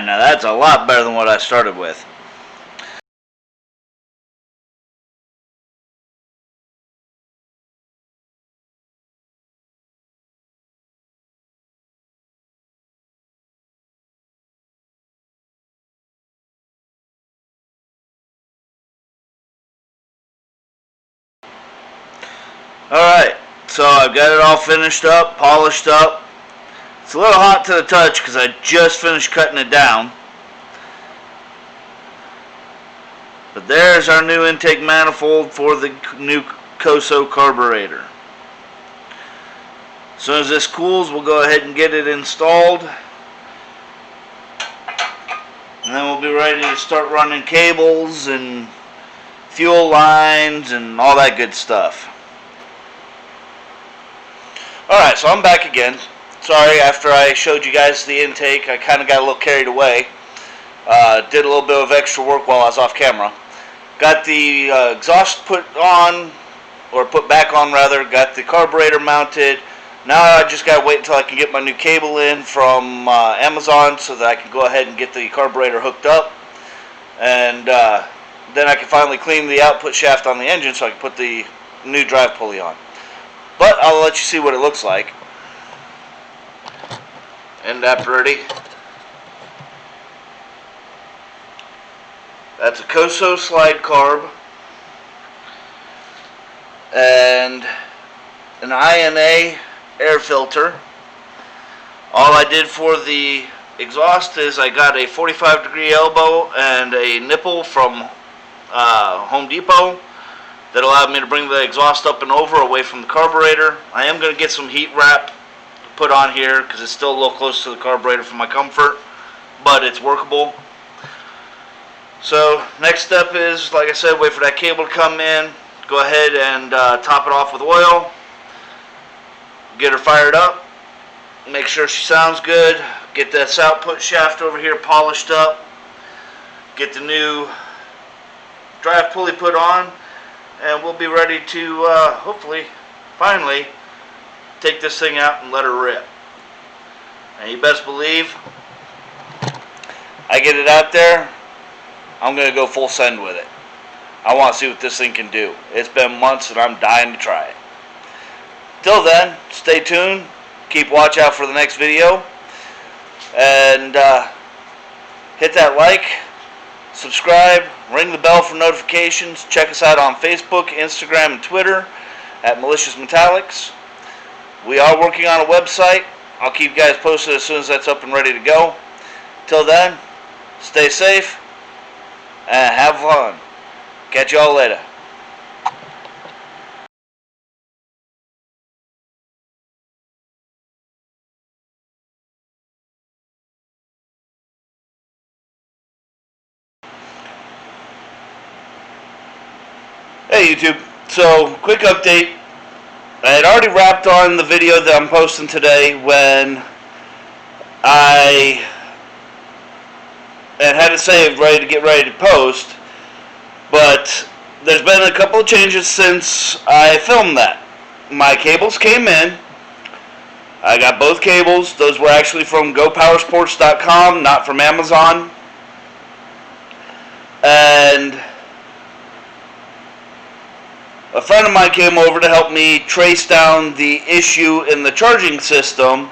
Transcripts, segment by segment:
Alright, now that's a lot better than what I started with. Alright, so I've got it all finished up, polished up. It's a little hot to the touch because I just finished cutting it down. But there's our new intake manifold for the new Koso carburetor. As soon as this cools, we'll go ahead and get it installed. And then we'll be ready to start running cables and fuel lines and all that good stuff. Alright, so I'm back again. Sorry, after I showed you guys the intake, I kind of got a little carried away. Did a little bit of extra work while I was off camera. Got the exhaust put on, or put back on rather, got the carburetor mounted. Now I just got to wait until I can get my new cable in from Amazon so that I can go ahead and get the carburetor hooked up. And then I can finally clean the output shaft on the engine so I can put the new drive pulley on. But I'll let you see what it looks like. End that pretty. That's a Koso slide carb and an INA air filter. All I did for the exhaust is I got a 45-degree elbow and a nipple from Home Depot that allowed me to bring the exhaust up and over away from the carburetor. I am going to get some heat wrap put on here because it's still a little close to the carburetor for my comfort, but it's workable. So next step is, like I said, wait for that cable to come in, go ahead and top it off with oil, get her fired up, make sure she sounds good, get this output shaft over here polished up, get the new drive pulley put on, and we'll be ready to hopefully, finally, take this thing out and let her rip. And you best believe I get it out there, I'm going to go full send with it. I want to see what this thing can do. It's been months and I'm dying to try it. Till then, stay tuned, keep watch out for the next video, and hit that like, subscribe, ring the bell for notifications. Check us out on Facebook, Instagram, and Twitter at Malicious Metallics. We are working on a website. I'll keep you guys posted as soon as that's up and ready to go. Till then, stay safe and have fun. Catch y'all later. Hey YouTube, so quick update. I had already wrapped on the video that I'm posting today when I had it saved, ready to get ready to post, but there's been a couple of changes since I filmed that. My cables came in. I got both cables. Those were actually from GoPowersports.com, not from Amazon. And a friend of mine came over to help me trace down the issue in the charging system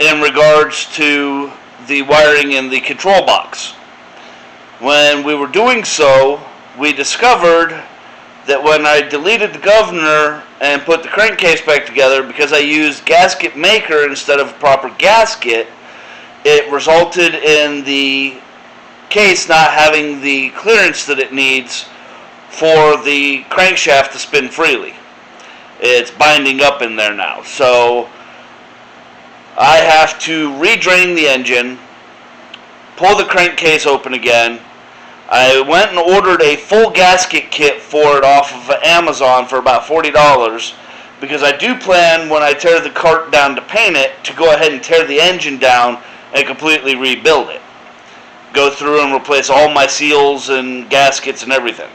in regards to the wiring in the control box. When we were doing so, we discovered that when I deleted the governor and put the crankcase back together, because I used gasket maker instead of proper gasket, it resulted in the case not having the clearance that it needs for the crankshaft to spin freely. It's binding up in there now. So I have to redrain the engine, pull the crankcase open again. I went and ordered a full gasket kit for it off of Amazon for about $40 because I do plan, when I tear the cart down to paint it, to go ahead and tear the engine down and completely rebuild it. Go through and replace all my seals and gaskets and everything.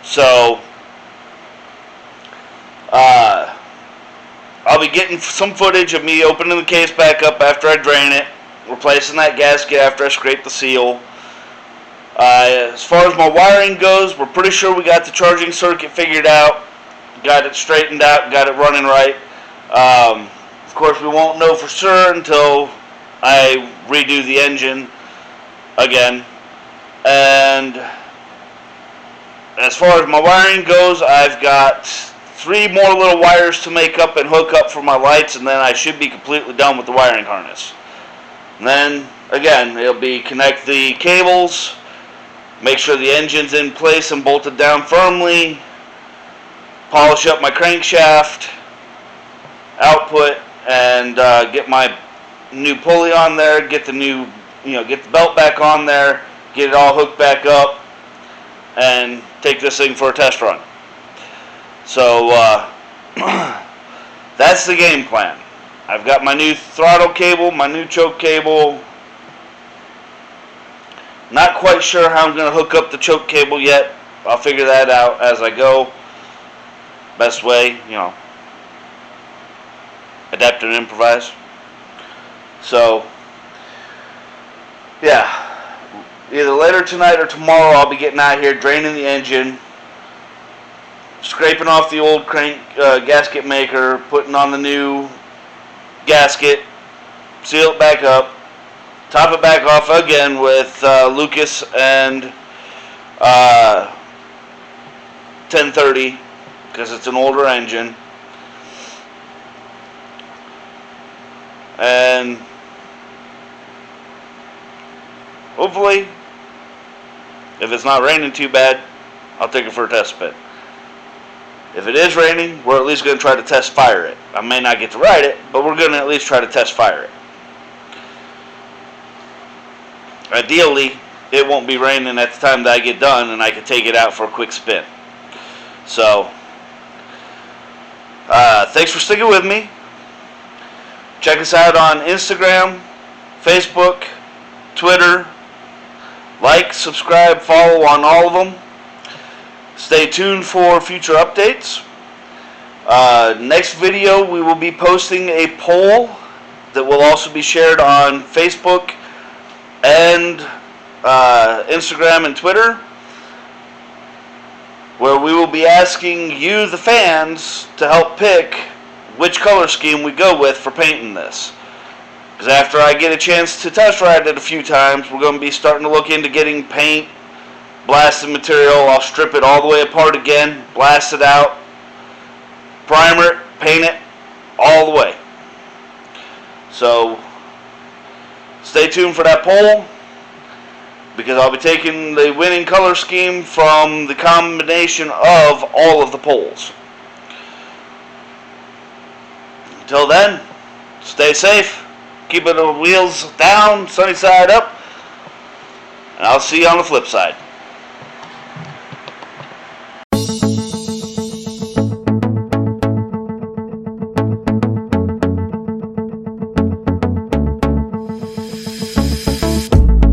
So, I'll be getting some footage of me opening the case back up after I drain it, replacing that gasket after I scrape the seal. As far as my wiring goes, we're pretty sure we got the charging circuit figured out, got it straightened out, got it running right. Of course, we won't know for sure until I redo the engine again. And as far as my wiring goes, I've got 3 more little wires to make up and hook up for my lights, and then I should be completely done with the wiring harness. And then, again, it'll be connect the cables, make sure the engine's in place and bolted down firmly, polish up my crankshaft, output, and get my new pulley on there, get the new, get the belt back on there, get it all hooked back up, and take this thing for a test run. So that's the game plan. I've got my new throttle cable, my new choke cable. Not quite sure how I'm going to hook up the choke cable yet. I'll figure that out as I go. Best way, adapt and improvise. So, yeah, either later tonight or tomorrow I'll be getting out here, draining the engine, scraping off the old crank gasket maker, putting on the new gasket, seal it back up, top it back off again with Lucas and 1030 because it's an older engine. And hopefully, if it's not raining too bad, I'll take it for a test spin. If it is raining, we're at least going to try to test fire it. I may not get to ride it, but we're going to at least try to test fire it. Ideally, it won't be raining at the time that I get done and I can take it out for a quick spin. So, thanks for sticking with me. Check us out on Instagram, Facebook, Twitter. Like, subscribe, follow on all of them. Stay tuned for future updates. Next video, we will be posting a poll that will also be shared on Facebook and Instagram and Twitter, where we will be asking you, the fans, to help pick which color scheme we go with for painting this. Because after I get a chance to test ride it a few times, we're going to be starting to look into getting paint, blasted material. I'll strip it all the way apart again, blast it out, primer it, paint it, all the way. So, stay tuned for that poll, because I'll be taking the winning color scheme from the combination of all of the polls. Until then, stay safe, keep the wheels down, sunny side up, and I'll see you on the flip side.